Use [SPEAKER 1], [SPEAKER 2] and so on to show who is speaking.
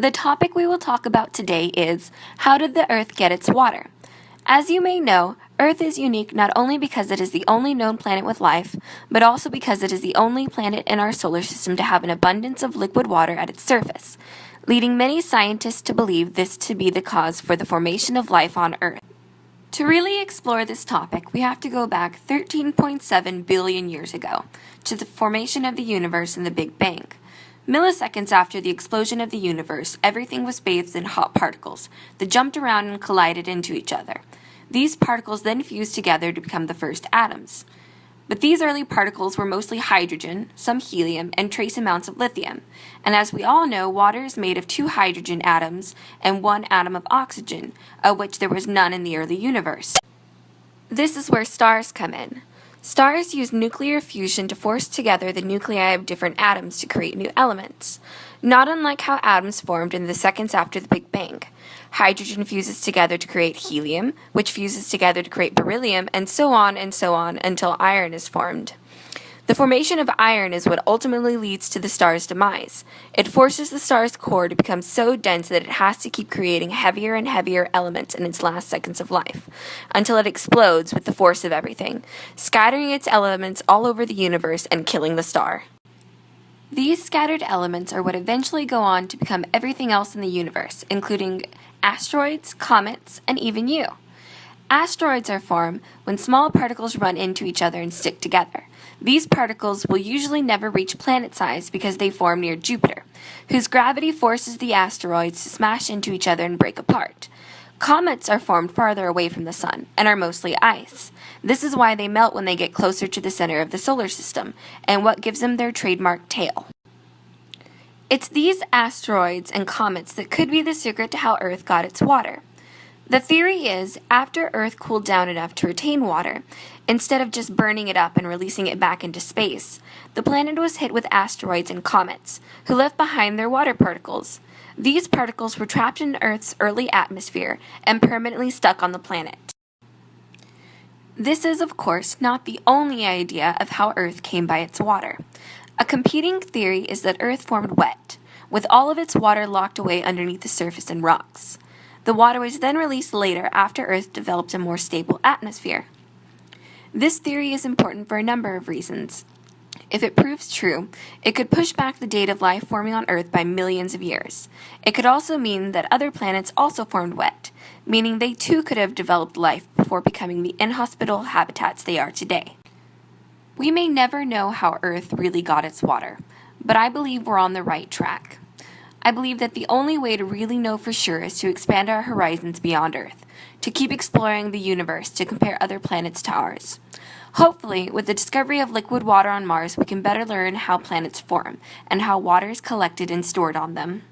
[SPEAKER 1] The topic we will talk about today is, how did the Earth get its water? As you may know, Earth is unique not only because it is the only known planet with life, but also because it is the only planet in our solar system to have an abundance of liquid water at its surface, leading many scientists to believe this to be the cause for the formation of life on Earth. To really explore this topic, we have to go back 13.7 billion years ago, to the formation of the universe and the Big Bang. Milliseconds after the explosion of the universe, everything was bathed in hot particles that jumped around and collided into each other. These particles then fused together to become the first atoms. But these early particles were mostly hydrogen, some helium, and trace amounts of lithium. And as we all know, water is made of 2 hydrogen atoms and 1 atom of oxygen, of which there was none in the early universe. This is where stars come in. Stars use nuclear fusion to force together the nuclei of different atoms to create new elements, not unlike how atoms formed in the seconds after the Big Bang. Hydrogen fuses together to create helium, which fuses together to create beryllium, and so on until iron is formed. The formation of iron is what ultimately leads to the star's demise. It forces the star's core to become so dense that it has to keep creating heavier and heavier elements in its last seconds of life, until it explodes with the force of everything, scattering its elements all over the universe and killing the star. These scattered elements are what eventually go on to become everything else in the universe, including asteroids, comets, and even you. Asteroids are formed when small particles run into each other and stick together. These particles will usually never reach planet size because they form near Jupiter, whose gravity forces the asteroids to smash into each other and break apart. Comets are formed farther away from the sun and are mostly ice. This is why they melt when they get closer to the center of the solar system, and what gives them their trademark tail. It's these asteroids and comets that could be the secret to how Earth got its water. The theory is, after Earth cooled down enough to retain water, instead of just burning it up and releasing it back into space, the planet was hit with asteroids and comets, who left behind their water particles. These particles were trapped in Earth's early atmosphere and permanently stuck on the planet. This is, of course, not the only idea of how Earth came by its water. A competing theory is that Earth formed wet, with all of its water locked away underneath the surface in rocks. The water was then released later after Earth developed a more stable atmosphere. This theory is important for a number of reasons. If it proves true, it could push back the date of life forming on Earth by millions of years. It could also mean that other planets also formed wet, meaning they too could have developed life before becoming the inhospitable habitats they are today. We may never know how Earth really got its water, but I believe we're on the right track. I believe that the only way to really know for sure is to expand our horizons beyond Earth, to keep exploring the universe to compare other planets to ours. Hopefully, with the discovery of liquid water on Mars, we can better learn how planets form and how water is collected and stored on them.